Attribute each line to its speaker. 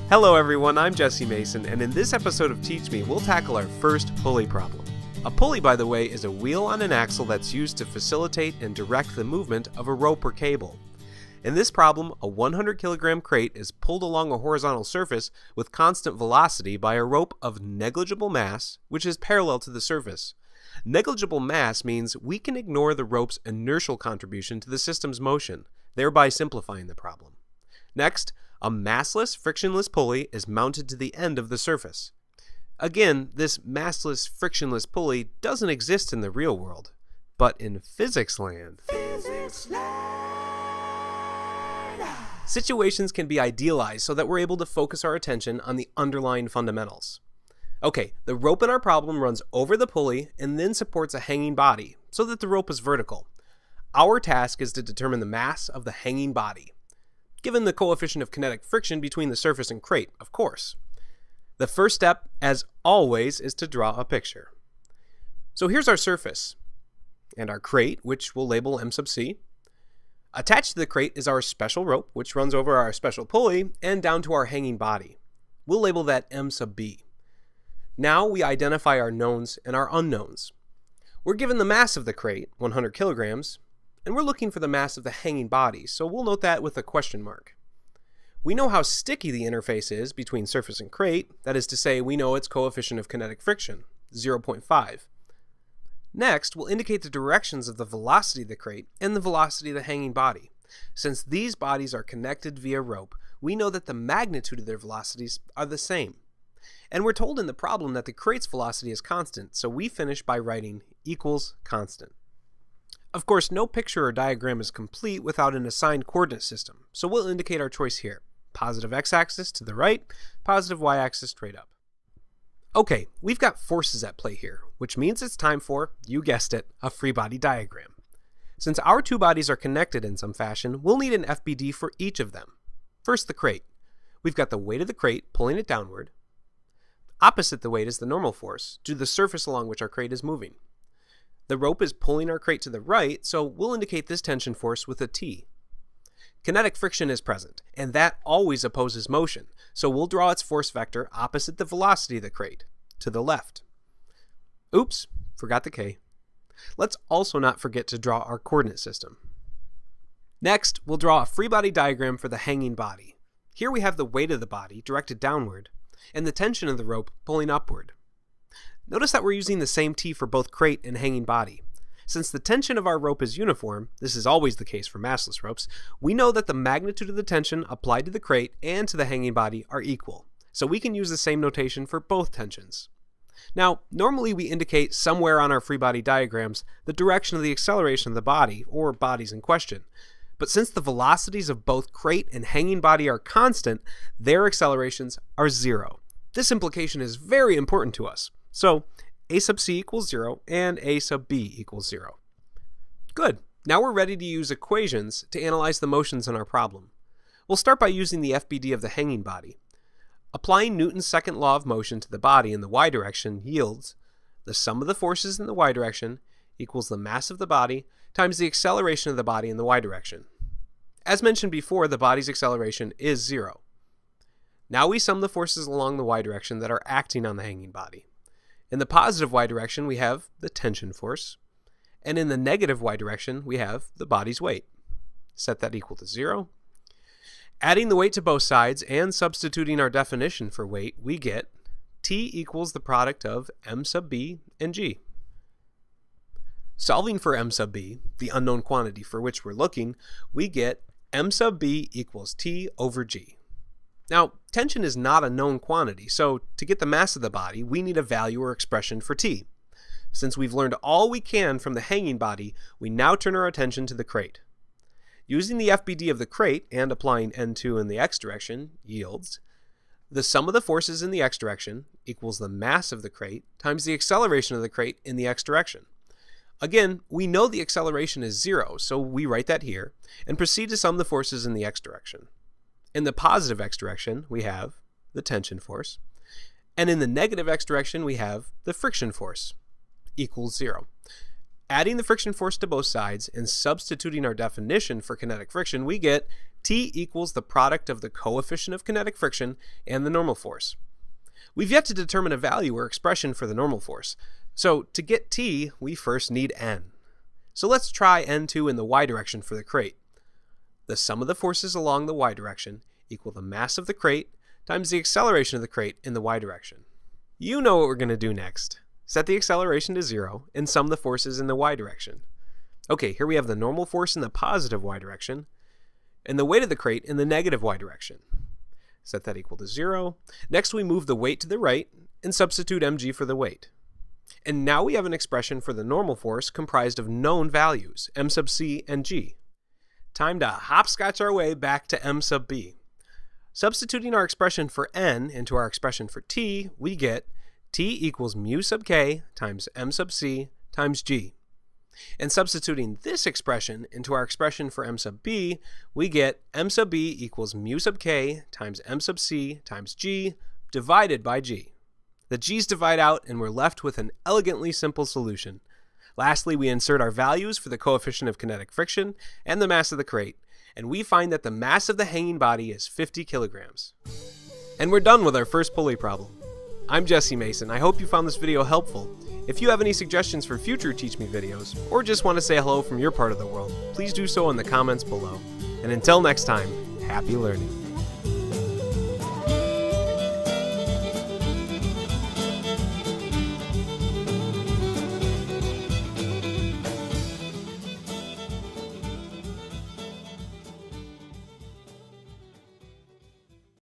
Speaker 1: Hello everyone, I'm Jesse Mason, and in this episode of Teach Me, we'll tackle our first pulley problem. A pulley, by the way, is a wheel on an axle that's used to facilitate and direct the movement of a rope or cable. In this problem, a 100 kilogram crate is pulled along a horizontal surface with constant velocity by a rope of negligible mass, which is parallel to the surface. Negligible mass means we can ignore the rope's inertial contribution to the system's motion, thereby simplifying the problem. Next, a massless, frictionless pulley is mounted to the end of the surface. Again, this massless, frictionless pulley doesn't exist in the real world, but in physics land, situations can be idealized so that we're able to focus our attention on the underlying fundamentals. Okay, the rope in our problem runs over the pulley and then supports a hanging body so that the rope is vertical. Our task is to determine the mass of the hanging body, given the coefficient of kinetic friction between the surface and crate, of course. The first step, as always, is to draw a picture. So here's our surface, and our crate, which we'll label M sub C. Attached to the crate is our special rope, which runs over our special pulley and down to our hanging body. We'll label that M sub B. Now we identify our knowns and our unknowns. We're given the mass of the crate, 100 kilograms, and we're looking for the mass of the hanging body, so we'll note that with a question mark. We know how sticky the interface is between surface and crate, that is to say, we know its coefficient of kinetic friction, 0.5. Next, we'll indicate the directions of the velocity of the crate and the velocity of the hanging body. Since these bodies are connected via rope, we know that the magnitude of their velocities are the same. And we're told in the problem that the crate's velocity is constant, so we finish by writing equals constant. Of course, no picture or diagram is complete without an assigned coordinate system, so we'll indicate our choice here. Positive x-axis to the right, positive y-axis straight up. Okay, we've got forces at play here, which means it's time for, you guessed it, a free body diagram. Since our two bodies are connected in some fashion, we'll need an FBD for each of them. First, the crate. We've got the weight of the crate pulling it downward. Opposite the weight is the normal force, due to the surface along which our crate is moving. The rope is pulling our crate to the right, so we'll indicate this tension force with a T. Kinetic friction is present, and that always opposes motion, so we'll draw its force vector opposite the velocity of the crate, to the left. Oops, forgot the K. Let's also not forget to draw our coordinate system. Next, we'll draw a free body diagram for the hanging body. Here we have the weight of the body directed downward, and the tension of the rope pulling upward. Notice that we're using the same T for both crate and hanging body. Since the tension of our rope is uniform, this is always the case for massless ropes, we know that the magnitude of the tension applied to the crate and to the hanging body are equal, so we can use the same notation for both tensions. Now, normally we indicate somewhere on our free body diagrams the direction of the acceleration of the body, or bodies in question. But since the velocities of both crate and hanging body are constant, their accelerations are zero. This implication is very important to us. So, a sub c equals 0 and a sub b equals 0. Good. Now we're ready to use equations to analyze the motions in our problem. We'll start by using the FBD of the hanging body. Applying Newton's second law of motion to the body in the y direction yields the sum of the forces in the y direction equals the mass of the body times the acceleration of the body in the y direction. As mentioned before, the body's acceleration is 0. Now we sum the forces along the y direction that are acting on the hanging body. In the positive y direction, we have the tension force, and in the negative y direction, we have the body's weight. Set that equal to 0. Adding the weight to both sides and substituting our definition for weight, we get T equals the product of M sub B and G. Solving for M sub B, the unknown quantity for which we're looking, we get M sub B equals T over G. Now, tension is not a known quantity, so to get the mass of the body, we need a value or expression for T. Since we've learned all we can from the hanging body, we now turn our attention to the crate. Using the FBD of the crate and applying N2 in the x direction yields the sum of the forces in the x direction equals the mass of the crate times the acceleration of the crate in the x direction. Again, we know the acceleration is 0, so we write that here, and proceed to sum the forces in the x direction. In the positive x direction, we have the tension force, and in the negative x direction, we have the friction force, equals 0. Adding the friction force to both sides and substituting our definition for kinetic friction, we get T equals the product of the coefficient of kinetic friction and the normal force. We've yet to determine a value or expression for the normal force, so to get T, we first need N. So let's try N2 in the y direction for the crate. The sum of the forces along the y direction equal the mass of the crate times the acceleration of the crate in the y direction. You know what we're going to do next. Set the acceleration to 0 and sum the forces in the y direction. Okay, here we have the normal force in the positive y direction and the weight of the crate in the negative y direction. Set that equal to 0. Next we move the weight to the right and substitute mg for the weight. And now we have an expression for the normal force comprised of known values, m sub c and g. Time to hopscotch our way back to m sub b. Substituting our expression for n into our expression for t, we get T equals mu sub k times m sub c times g. And substituting this expression into our expression for m sub b, we get m sub b equals mu sub k times m sub c times g divided by g. The g's divide out and we're left with an elegantly simple solution. Lastly, we insert our values for the coefficient of kinetic friction and the mass of the crate, and we find that the mass of the hanging body is 50 kilograms. And we're done with our first pulley problem. I'm Jesse Mason. I hope you found this video helpful. If you have any suggestions for future Teach Me videos, or just want to say hello from your part of the world, please do so in the comments below. And until next time, happy learning.